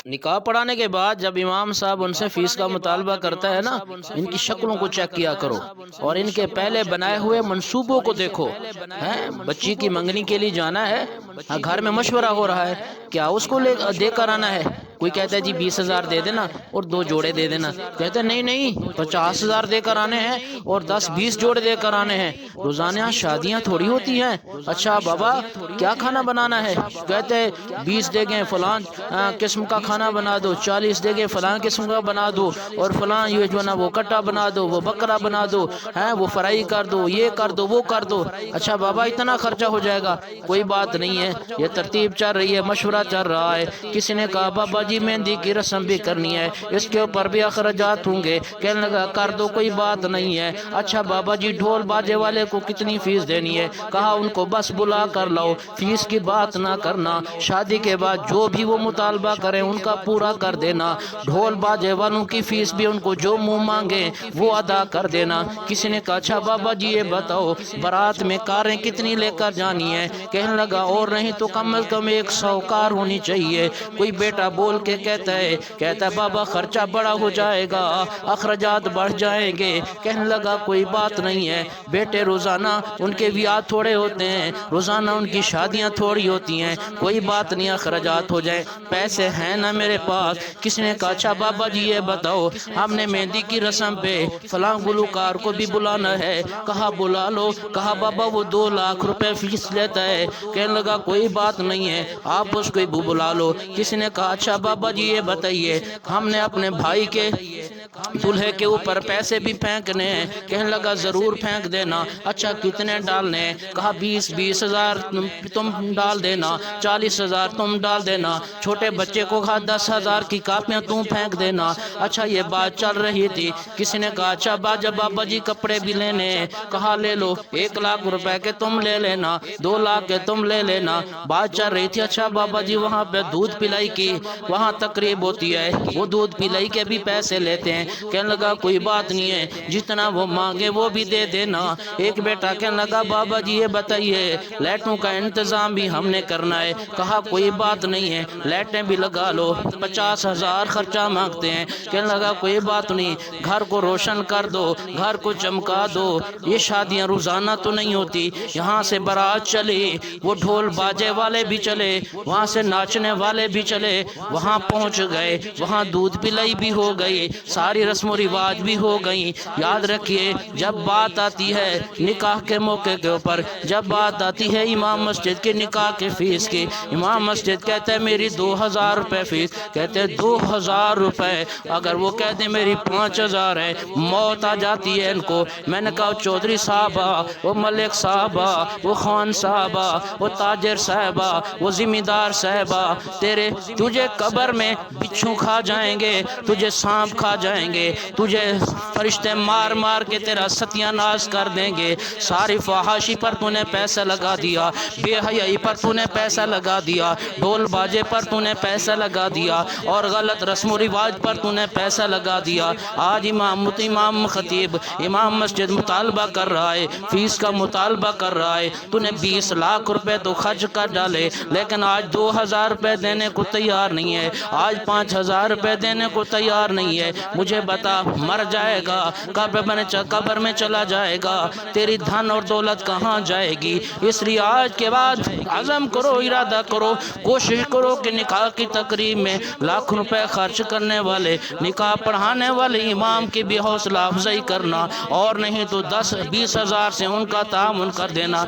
نکاح پڑھانے کے بعد جب امام صاحب ان سے فیس کا مطالبہ کرتا ہے نا، ان کی شکلوں کو چیک کیا کرو اور ان کے پہلے بنائے ہوئے منصوبوں کو دیکھو۔ بچی کی منگنی کے لیے جانا ہے، گھر میں مشورہ ہو رہا ہے، کیا اس کو دے کر آنا ہے؟ کوئی کہتا ہے جی 20,000 دے دینا اور 2 جوڑے دے دینا، کہتے ہیں نہیں 50,000 دے کر آنے ہیں اور 10-20 جوڑے دے کر آنے ہیں۔ روزانہ شادیاں تھوڑی ہوتی ہیں۔ اچھا بابا کیا کھانا بنانا ہے؟ کہتے ہیں 20 دیگیں فلاں قسم کا کھانا بنا دو، 40 دیگیں فلاں قسم کا بنا دو، اور فلاں یہ جو نا وہ کٹا بنا دو، وہ بکرا بنا دو، وہ فرائی کر دو، یہ کر دو، وہ کر دو۔ اچھا بابا اتنا خرچہ ہو جائے گا؟ کوئی بات نہیں ہے، یہ ترتیب چل رہی ہے، مشورہ چل رہا ہے۔ کسی نے کہا بابا جی مہندی کی رسم بھی کرنی ہے، اس کے اوپر بھی اخراجات ہوں گے، کہنے لگا کر دو کوئی بات نہیں ہے۔ اچھا بابا جی ڈھول باجے والے کو کتنی فیس دینی ہے؟ کہا ان کو بس بلا کر لاؤ، فیس کی بات نہ کرنا، شادی کے بعد جو بھی وہ مطالبہ کریں ان کا پورا کر دینا، ڈھول باجے والوں کی فیس بھی ان کو جو منہ مانگے وہ ادا کر دینا۔ کسی نے کہا اچھا بابا جی یہ بتاؤ بارات میں کاریں کتنی لے کر جانی ہے؟ کہنے لگا اور نہیں تو کم از کم 100 کار ہونی چاہیے۔ کوئی بیٹا بول کے کہتا ہے بابا خرچہ بڑا ہو جائے گا، اخراجات بڑھ جائیں گے۔ کہنے لگا کوئی بات نہیں ہے بیٹے، روزانہ ان کے بیاہ تھوڑے ہوتے ہیں، روزانہ ان کی شادیاں تھوڑی ہوتی ہیں، کوئی بات نہیں اخراجات ہو جائیں، پیسے ہیں نا میرے پاس۔ کسی نے کہا اچھا بابا جی یہ بتاؤ ہم نے مہندی کی رسم پہ فلاں گلوکار کو بھی بلانا ہے، کہا بلا لو۔ کہا بابا وہ 2 لاکھ روپے فیس لیتا ہے۔ کہنے لگا کوئی بات نہیں ہے آپ اس کو بھی بلا لو۔ کسی نے کہا اچھا بابا جی یہ بتائیے ہم نے اپنے بھائی کے دلہے کے اوپر پیسے بھی پھینکنے ہیں۔ کہنے لگا ضرور پھینک دینا۔ اچھا کتنے ڈالنے ہیں؟ کہا 20,000 تم ڈال دینا، 40,000 تم ڈال دینا، چھوٹے بچے کو کہا 10,000 کی کاپیاں تم پھینک دینا۔ اچھا یہ بات چل رہی تھی۔ کسی نے کہا اچھا بابا جی کپڑے بھی لینے ہیں، کہا لے لو، 1 لاکھ روپے کے تم لے لینا، 2 لاکھ کے تم لے لینا۔ بات چل رہی تھی۔ اچھا بابا جی وہاں پہ دودھ پلائی کی وہاں تقریب ہوتی ہے، وہ دودھ پلائی کے بھی پیسے لیتے ہیں۔ کہنے لگا کوئی بات نہیں ہے جتنا وہ مانگے وہ بھی دے دینا۔ ایک بیٹا کہنے لگا بابا جی یہ بتائیے لائٹوں کا انتظام بھی ہم نے کرنا ہے۔ کہا کوئی بات نہیں ہے لائٹیں بھی لگا لو، 50,000 خرچہ مانگتے ہیں۔ کہنے لگا کوئی بات نہیں، گھر کو روشن کر دو، گھر کو چمکا دو، یہ شادیاں روزانہ تو نہیں ہوتی، یہاں سے بارات چلی، وہ ڈھول باجے والے بھی چلے، وہاں سے ناچنے والے بھی چلے، وہاں پہنچ گئے، وہاں دودھ پلائی بھی ہو گئی، ساری رسم و رواج بھی ہو گئی۔ یاد رکھیے جب بات آتی ہے نکاح کے موقع کے اوپر، جب بات آتی ہے امام مسجد کے نکاح کے فیس کی، امام مسجد کہتے ہیں میری 2,000 روپے فیس، کہتے ہیں 2,000 روپے، اگر وہ کہتے ہیں میری 5,000 ہے، موت آ جاتی ہے ان کو۔ میں نے کہا چودھری صاحبہ، وہ ملک صاحبہ، وہ خان صاحبہ، وہ تاجر صاحبہ، وہ ذمہ دار صاحبہ، تجھے قبر میں بچھو کھا جائیں گے، تجھے سانپ کھا جائیں گے، تجھے فرشتے مار مار کے تیرا ستیہ ناش کر دیں گے۔ ساری فحاشی پر تو نے پیسہ لگا دیا، بے حیائی پر تو نے پیسہ لگا دیا، ڈھول باجے پر تو نے پیسہ لگا دیا، اور غلط رسم و رواج پر تو نے پیسہ لگا دیا۔ آج امام خطیب امام مسجد مطالبہ کر رہا ہے، فیس کا مطالبہ کر رہا ہے، تو نے 20 لاکھ روپے تو خرچ کر ڈالے، لیکن آج 2,000 روپے دینے کو تیار نہیں ہے، آج 5,000 روپے دینے کو تیار نہیں ہے۔ مجھے بتا مر جائے گا، قبر میں چلا جائے گا، تیری دھن اور دولت کہاں جائے گی؟ اس لیے آج کے بعد عزم کرو، ارادہ کرو، کوشش کرو کہ نکاح کی تقریب میں لاکھ روپے خرچ کرنے والے نکاح پڑھانے والے امام کی بھی حوصلہ افزائی کرنا، اور نہیں تو 10-20 ہزار سے ان کا تعاون کر دینا۔